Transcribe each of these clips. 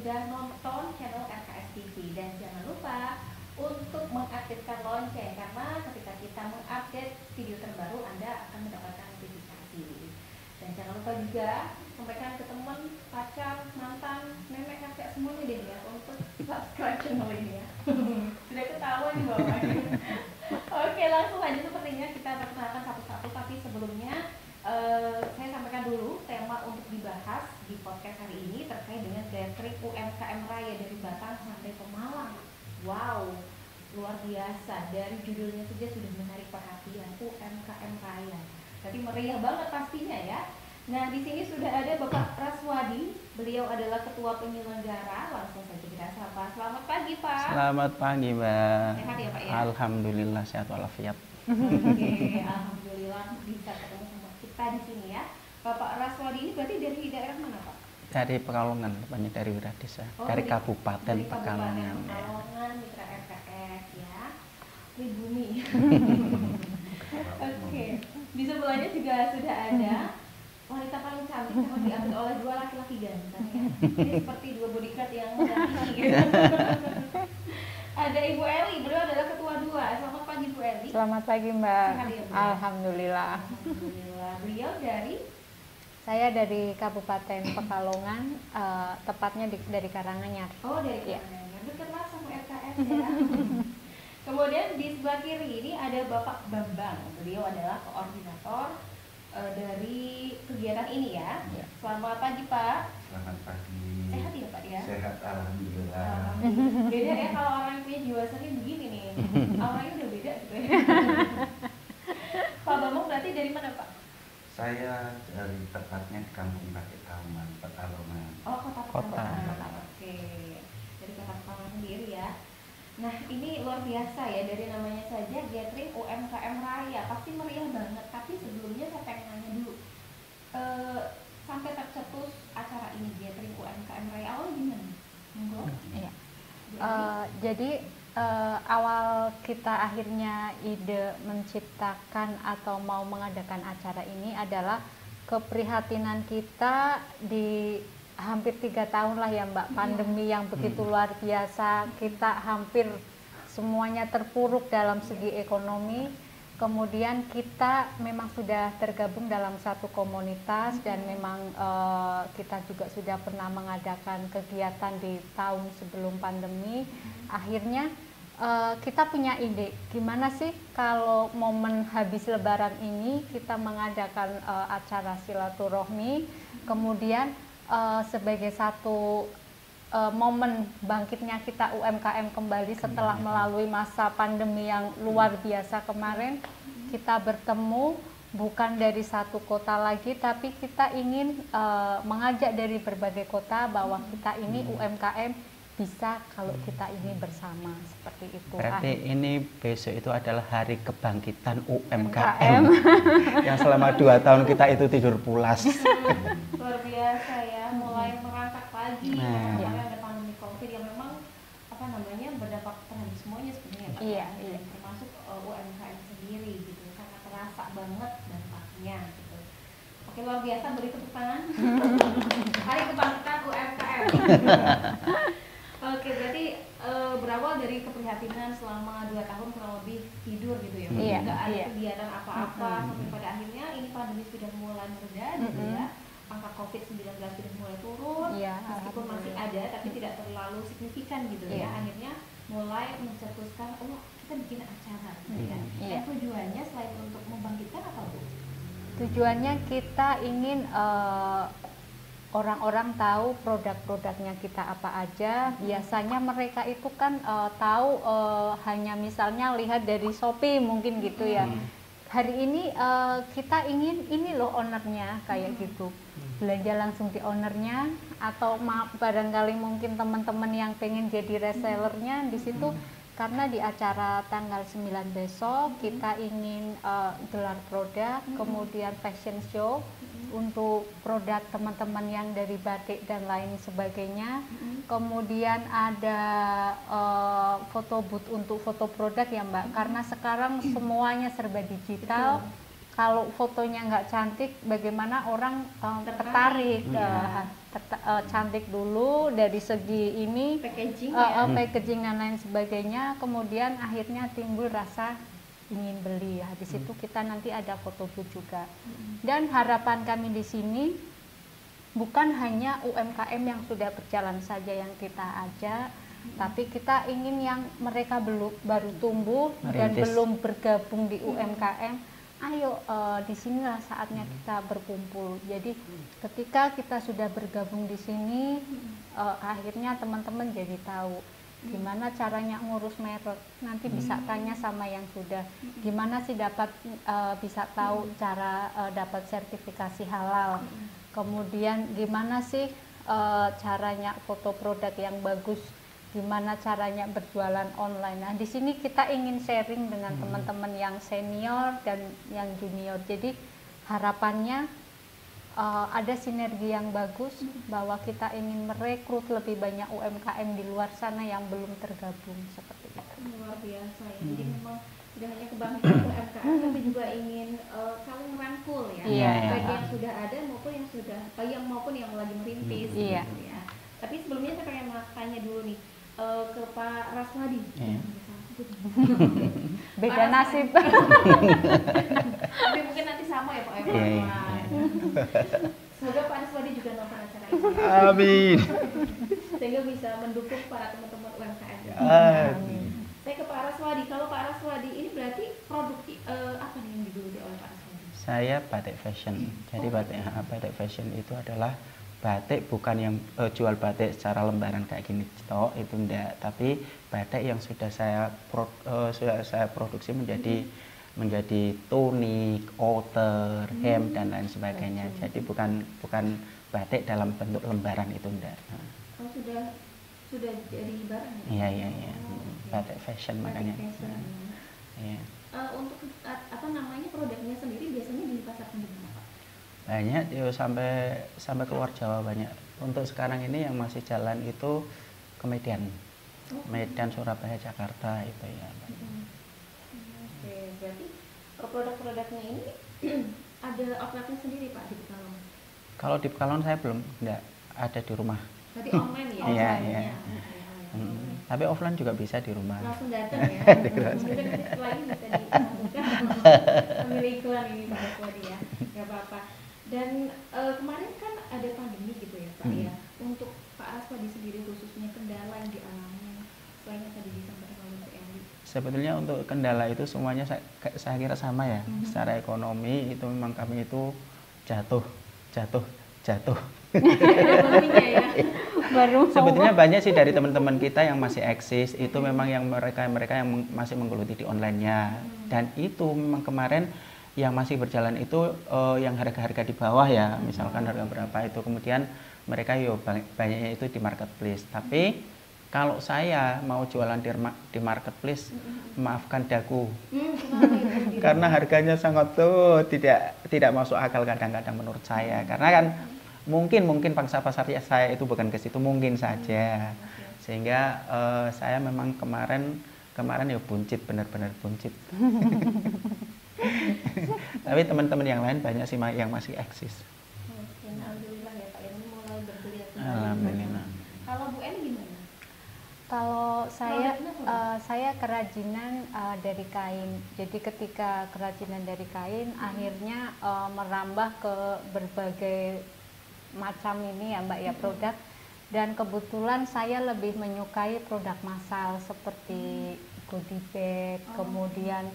sudah nonton channel RKS TV, dan jangan lupa untuk mengaktifkan lonceng karena ketika kita mengupdate video terbaru Anda akan mendapatkan notifikasi. Dan jangan lupa juga sampaikan ke teman, pacar, mantan, nenek, kakek semuanya deh ya untuk subscribe channel ini ya. Sudah ketahuan di bawah. Oke, langsung aja sepertinya kita perkenalkan satu-satu, tapi sebelumnya saya sampaikan dulu tema untuk dibahas di podcast hari ini terkait dengan gathering UMKM Raya dari Batang sampai Pemalang. Wow, luar biasa. Dari judulnya saja sudah menarik perhatian, UMKM Raya. Tapi meriah banget pastinya ya. Nah, di sini sudah ada Bapak Raswadi. Beliau adalah ketua penyelenggara. Langsung saja kita sapa. Selamat pagi, Pak. Selamat pagi, Mbak. Sehat ya, Pak ya? Alhamdulillah sehat walafiat. Oke, alhamdulillah bisa ketemu sama kita di sini ya. Bapak Raswadi ini berarti dari daerah mana, Pak? Dari Pekalongan, tepatnya dari wilayah desa. Dari Kabupaten Pekalongan. Pekalongan, Mitra RKS ya. Pribumi. Oke, di sebelahnya juga sudah ada wanita paling cantik karena diambil oleh dua laki-laki ganteng ya. Ini seperti dua bodyguard yang mendampingi gitu. Ada Ibu Eli, beliau adalah ketua dua. Selamat pagi Bu Eli. Selamat pagi Mbak. Sehat ya, Bu? Alhamdulillah. Alhamdulillah. Beliau dari Saya dari Kabupaten Pekalongan, tepatnya dari Karanganyar. Oh, dari Ya. Karanganyar. Dekatlah sama RKS ya. Kemudian di sebelah kiri ini ada Bapak Bambang. Beliau adalah koordinator dari kegiatan ini ya. Ya. Selamat pagi Pak. Selamat pagi. Sehat ya Pak ya? Sehat alhamdulillah. Alhamdulillah. Beda ya kalau orang yang punya jiwa seni begini nih. Auranya udah beda gitu ya. Pak Bambang berarti dari mana Pak? Saya dari tepatnya di Kampung Bukit Kauman, Pekalongan. Oh, kota Kota. Pekalongan. Oke. Dari kota Pekalongan sendiri ya. Nah, ini luar biasa ya, dari namanya saja gathering UMKM Raya. Pasti meriah banget, tapi sebelumnya saya pengen nanya dulu. Sampai tercetus acara ini gathering UMKM Raya awalnya gimana? Monggo. Iya. Jadi awal kita akhirnya ide menciptakan atau mau mengadakan acara ini adalah keprihatinan kita di hampir 3 tahun lah ya Mbak, pandemi yang begitu luar biasa. Kita hampir semuanya terpuruk dalam segi ekonomi. Kemudian kita memang sudah tergabung dalam satu komunitas dan memang kita juga sudah pernah mengadakan kegiatan di tahun sebelum pandemi. Akhirnya kita punya ide, gimana sih kalau momen habis Lebaran ini kita mengadakan acara silaturahmi, kemudian sebagai satu momen bangkitnya kita UMKM kembali setelah melalui masa pandemi yang luar biasa kemarin. Kita bertemu bukan dari satu kota lagi, tapi kita ingin mengajak dari berbagai kota bahwa kita ini UMKM bisa kalau kita ini bersama, seperti itu. Berarti ini besok itu adalah hari kebangkitan UMKM. Yang selama 2 tahun kita itu tidur pulas. Luar biasa ya, mulai merangkak lagi. Nah. Karena ada pandemi COVID yang memang berdampak terhadap semuanya sebenarnya Pak. Iya, iya. Termasuk UMKM sendiri gitu, sangat terasa banget dampaknya gitu. Oke, luar biasa, beri tepuk tangan. Hari kebangkitan UMKM. Oke, berarti berawal dari keprihatinan selama 2 tahun kurang lebih tidur gitu ya. Iya, Nggak ada iya. kegiatan apa-apa sampai pada akhirnya ini pandemi sudah mulai mereda gitu ya. Angka COVID-19 sudah mulai turun, Iya, meskipun masih ada tapi tidak terlalu signifikan gitu ya. Iya. Akhirnya mulai mencetuskan, oh kita bikin acara gitu ya. Iya. Dan tujuannya selain untuk membangkitkan apa Bu? Tujuannya kita ingin orang-orang tahu produk-produknya kita apa aja. Biasanya mereka itu kan tahu hanya misalnya lihat dari Shopee mungkin gitu ya. Hari ini kita ingin ini loh ownernya kayak gitu. Belanja langsung di ownernya, atau barangkali mungkin teman-teman yang pengen jadi resellernya di situ. Karena di acara tanggal 9 besok kita ingin gelar produk, kemudian fashion show untuk produk teman-teman yang dari batik dan lain sebagainya. Kemudian ada foto booth untuk foto produk ya Mbak, karena sekarang semuanya serba digital. kalau fotonya nggak cantik, bagaimana orang tertarik? Iya. Cantik dulu dari segi ini, Packaging ya. packaging dan lain sebagainya. Kemudian akhirnya timbul rasa ingin beli. Habis itu kita nanti ada foto booth juga. Dan harapan kami di sini bukan hanya UMKM yang sudah berjalan saja yang kita ajak, tapi kita ingin yang mereka baru tumbuh dan Merintis. belum bergabung di UMKM. Ayo, disinilah saatnya kita berkumpul. Jadi ketika kita sudah bergabung di sini, akhirnya teman-teman jadi tahu gimana caranya ngurus merek. Nanti bisa tanya sama yang sudah, gimana sih bisa tahu cara dapat sertifikasi halal. Kemudian gimana sih caranya foto produk yang bagus, gimana caranya berjualan online. Nah, di sini kita ingin sharing dengan teman-teman yang senior dan yang junior. Jadi harapannya ada sinergi yang bagus bahwa kita ingin merekrut lebih banyak UMKM di luar sana yang belum tergabung seperti itu. Luar biasa ya. Jadi memang tidak hanya kebangkitan UMKM, tapi juga ingin saling merangkul ya. Iya, Baik iya. yang sudah ada maupun yang lagi merintis. Iya. Gitu ya. Tapi sebelumnya saya pengen tanya dulu nih ke Pak Raswadi. Iya. Beda Pak nasib. Tapi mungkin nanti sama ya Pak Iya, iya. Semoga Pak Raswadi juga nonton acara ini. Amin. Sehingga bisa mendukung para teman-teman UMKM. Amin. Saya ke Pak Raswadi. Kalau Pak Raswadi ini berarti produk apa nih yang digeluti oleh Pak Raswadi? Saya batik fashion. Jadi batik fashion itu adalah batik bukan yang jual batik secara lembaran kayak gini toh, itu enggak, tapi batik yang sudah saya produksi menjadi tunik, outer, hem dan lain sebagainya. Jadi bukan batik dalam bentuk lembaran, itu enggak. Oh, sudah jadi barang ya? Iya, iya, iya. Oh, oke. Batik fashion makanya. Batik fashion. Iya. Untuk apa namanya produknya sendiri biasanya dipasarkan di mana Pak? Banyak ya, sampai keluar Jawa banyak. Untuk sekarang ini yang masih jalan itu ke Medan. Medan, Surabaya, Jakarta itu ya. Oke, berarti produk-produknya ini ada outletnya sendiri Pak di Pekalongan? Kalau di Pekalongan saya belum, enggak ada di rumah. Berarti online ya? Iya, Online-nya. iya. Oke. Tapi offline juga bisa di rumah. Langsung datang ya? Mungkin nanti setelah ini bisa disambungkan sambil iklan ini Pak Raswadi ya, nggak apa-apa. Dan kemarin kan ada pandemi gitu ya Pak ya. Untuk Pak Raswadi sendiri khususnya kendala yang dialami selain yang tadi disampaikan oleh Bu Eli. Sebetulnya untuk kendala itu semuanya saya kira sama ya. Secara ekonomi itu memang kami itu jatuh. Ekonominya ya. Baru Sebetulnya banyak sih dari teman-teman kita yang masih eksis, itu memang yang mereka yang masih menggeluti di online-nya. Dan itu memang kemarin yang masih berjalan itu yang harga-harga di bawah ya, misalkan harga berapa itu, kemudian mereka banyaknya itu di marketplace. Tapi kalau saya mau jualan di marketplace, maafkan daku, karena harganya sangat tidak masuk akal kadang-kadang menurut saya. Karena kan mungkin pangsa pasar saya itu bukan ke situ, mungkin saja. Sehingga saya memang kemarin ya buncit, benar-benar buncit. Tapi teman-teman yang lain banyak sih yang masih eksis. Oke, alhamdulillah ya Pak, ini mulai bergeliat. Alhamdulillah. Kalau Bu Eli gimana? Kalau saya Produknya apa? saya kerajinan dari kain. Jadi ketika kerajinan dari kain akhirnya merambah ke berbagai macam ini ya Mbak ya produk. Dan kebetulan saya lebih menyukai produk massal seperti goodie bag, kemudian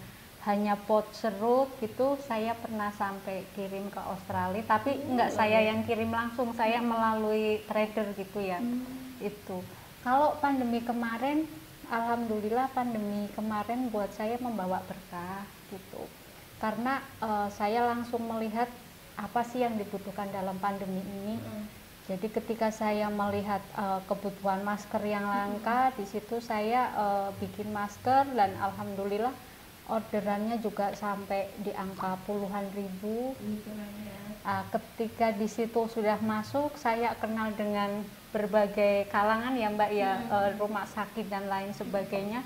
hanya pot serut gitu. Saya pernah sampai kirim ke Australia, tapi enggak saya yang kirim langsung, saya melalui trader gitu ya. Itu. Kalau pandemi kemarin, alhamdulillah pandemi kemarin buat saya membawa berkah gitu. Karena saya langsung melihat apa sih yang dibutuhkan dalam pandemi ini. Jadi ketika saya melihat kebutuhan masker yang langka, di situ saya bikin masker dan alhamdulillah orderannya juga sampai di angka puluhan ribu. Ketika di situ sudah masuk, saya kenal dengan berbagai kalangan ya Mbak ya, rumah sakit dan lain sebagainya.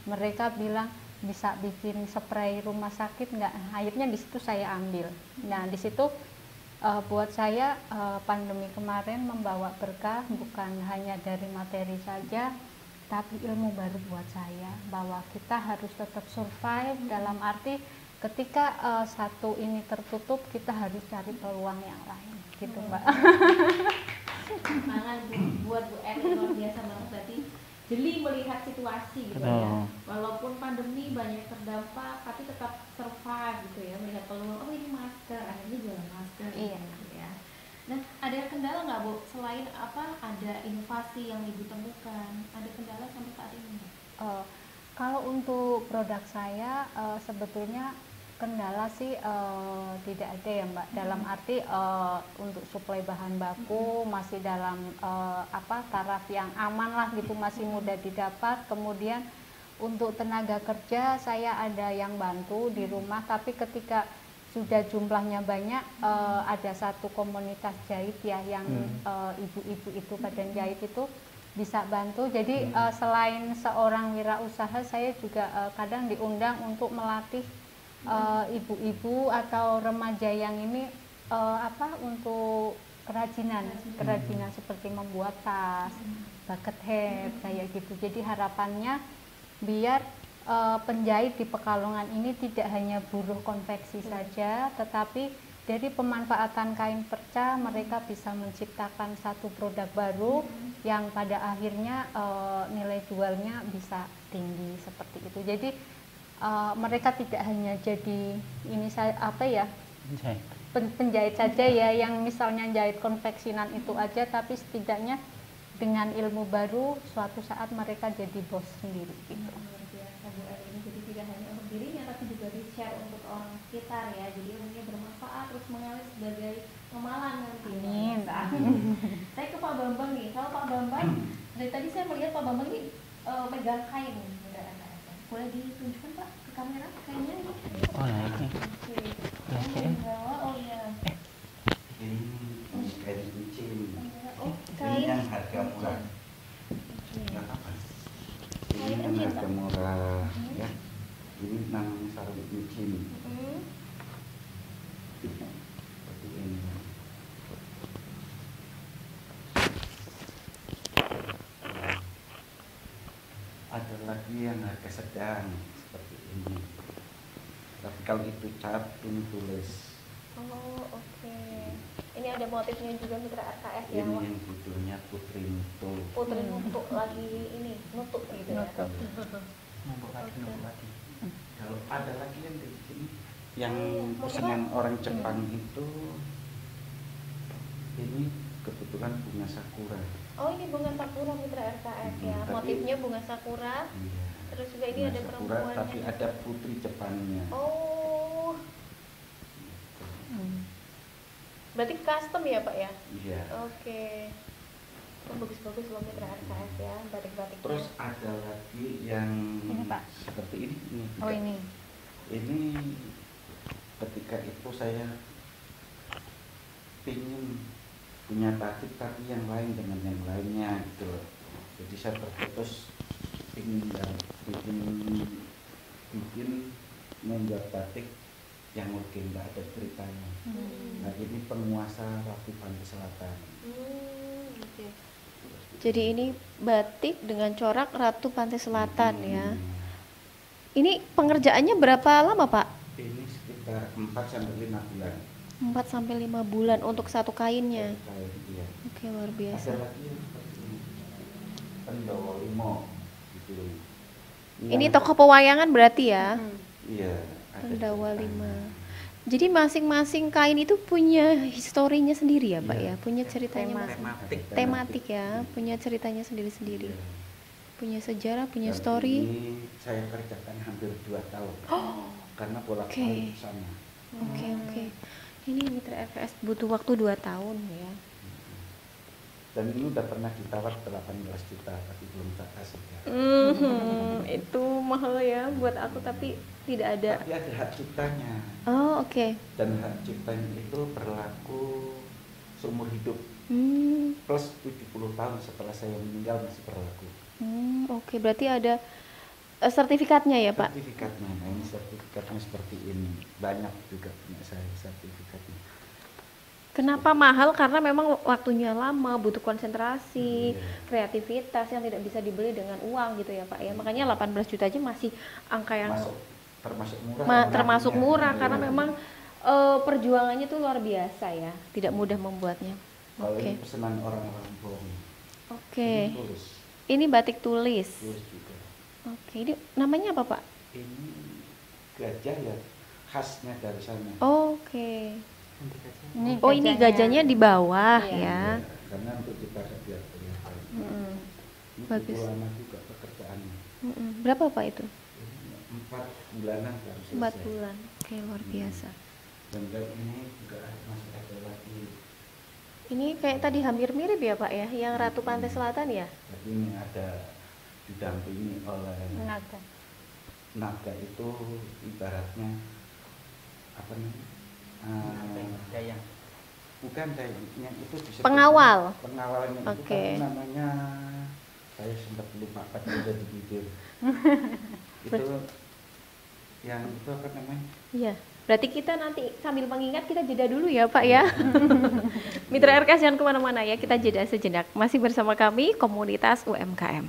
Mereka bilang, bisa bikin spray rumah sakit nggak? Akhirnya di situ saya ambil. Nah di situ buat saya pandemi kemarin membawa berkah, bukan hanya dari materi saja, tapi ilmu baru buat saya, bahwa kita harus tetap survive, dalam arti ketika satu ini tertutup, kita harus cari peluang yang lain, gitu Mbak. Tantangan buat Bu Erni luar biasa banget, berarti jeli melihat situasi gitu ya. Walaupun pandemi banyak terdampak, tapi tetap survive gitu ya, melihat peluang. Oh ini masker, akhirnya jualan masker. Iya. Gitu ya. Nah, ada kendala nggak Bu? Selain apa? Ada inovasi yang Ibu temukan? Ada kendala sampai saat ini? Kalau untuk produk saya sebetulnya kendala sih tidak ada ya Mbak. Dalam arti untuk suplai bahan baku masih dalam taraf yang aman lah gitu, masih mudah didapat. Kemudian untuk tenaga kerja saya ada yang bantu di rumah, tapi ketika sudah jumlahnya banyak, ada satu komunitas jahit ya yang ibu-ibu itu, badan jahit itu bisa bantu. Jadi selain seorang wirausaha, saya juga kadang diundang untuk melatih ibu-ibu atau remaja yang ini untuk kerajinan seperti membuat tas, bucket hat kayak gitu. Jadi harapannya biar penjahit di Pekalongan ini tidak hanya buruh konveksi saja, tetapi dari pemanfaatan kain perca mereka bisa menciptakan satu produk baru yang pada akhirnya nilai jualnya bisa tinggi seperti itu. Jadi mereka tidak hanya jadi penjahit saja ya, yang misalnya jahit konveksinan itu aja, tapi setidaknya dengan ilmu baru suatu saat mereka jadi bos sendiri gitu. Bu Erni, jadi tidak hanya untuk dirinya tapi juga di share untuk orang sekitar ya, jadi ilmunya bermanfaat terus mengalir sebagai amalan nanti. Amin. Saya ke Pak Bambang nih. Kalau Pak Bambang dari tadi saya melihat Pak Bambang ini megang kain, boleh ditunjukkan Pak ke kamera kainnya ini? Oh ya ini. Oh iya. Ini kain kucing. Oh, Ini kain. yang harga murah. Nggak apa-apa. Ini yang harga murah ya. Ini namanya sarung kucing. Seperti ini. Ada lagi yang harga sedang seperti ini. Tapi kalau itu cat, ini tulis. Oh, oke. Ini ada motifnya juga Mitra RKS ya. Ini yang judulnya Putri Nutuh. Putri nutuk lagi ini, nutuk gitu ya. Numpuk lagi. Kalau ada lagi yang di sini, yang pesanan orang Jepang itu, ini kebetulan bunga sakura. Oh, ini bunga sakura Mitra RKS ya. Tapi- Motifnya bunga sakura. Iya. Terus juga ini Bunga ada sakura, perempuannya. tapi ada putri Jepangnya. Oh, berarti custom ya Pak ya? Iya. Oke. Oh, bagus-bagus loh Mitra RKS ya, batik-batiknya. Terus ada lagi yang Ini, Pak. seperti ini. Oh ini. Ini ketika itu saya pingin punya batik tapi yang lain dengan yang lainnya gitu loh. Jadi saya terputus pingin bikin membuat batik yang mungkin nggak ada ceritanya. Nah ini penguasa Ratu Pantai Selatan. Oke. Jadi ini batik dengan corak Ratu Pantai Selatan ya. Ini pengerjaannya berapa lama Pak? Ini sekitar 4 sampai 5 bulan. 4 sampai 5 bulan untuk satu kainnya. Kain, iya. Oke, luar Ada biasa. lagi yang seperti ini. Pendowo Limo gitu. Ini tokoh pewayangan berarti ya? Iya. ada Pendawa ceritanya. 5. Jadi masing-masing kain itu punya historinya sendiri ya Pak Iya. ya? Punya ceritanya Tema. masing-masing. Tematik. Tematik ya, punya ceritanya sendiri-sendiri. Iya. Punya sejarah, punya Dan story. Ini saya kerjakan hampir 2 tahun. Karena bolak-balik Oke. sama. Oke. Ini Mitra RKS butuh waktu 2 tahun ya. Dan ini udah pernah ditawar 18 juta tapi belum tak kasih. Itu mahal ya buat aku tapi tidak ada. Tapi ada hak ciptanya. Oh, oke. Dan hak ciptanya itu berlaku seumur hidup. Plus 70 tahun setelah saya meninggal masih berlaku. Oke, berarti ada sertifikatnya ya Pak? Sertifikatnya, nah ini sertifikatnya seperti ini. Banyak juga punya saya sertifikatnya. Kenapa mahal? Karena memang waktunya lama, butuh konsentrasi, kreativitas yang tidak bisa dibeli dengan uang gitu ya Pak ya. Makanya 18 juta aja masih angka yang Termasuk murah. termasuk harganya. murah Iya. karena memang perjuangannya tuh luar biasa ya, tidak mudah membuatnya. Kalau Oke. ini pesanan orang Lampung. Oke. Ini tulis Ini batik tulis. juga. Oke, ini namanya apa Pak? Ini gajah ya, khasnya dari sana. Oke. Ini Oh, ini gajahnya di bawah Iya. ya. Karena untuk dipakai biar kelihatan. Mm-mm. Ini Bagus. cukup lama juga pekerjaannya. Mm-mm. Berapa Pak itu? Ini 4 bulanan baru selesai. 4 bulan. Oke, luar biasa. Dan ini juga masih ada lagi. Ini kayak tadi hampir mirip ya Pak ya, yang Ratu Pantai Selatan ya? Tapi ini ada didampingi oleh naga. naga itu ibaratnya apa namanya? Dayang. Bukan dayangnya itu disebut Pengawal. Pengawalnya itu Oke. tapi namanya saya sempat lupa kan jadi bibir. Itu yang itu apa namanya? Iya. Berarti kita nanti sambil mengingat kita jeda dulu ya Pak ya. Mitra RKS jangan kemana-mana ya, kita jeda sejenak. Masih bersama kami Komunitas UMKM.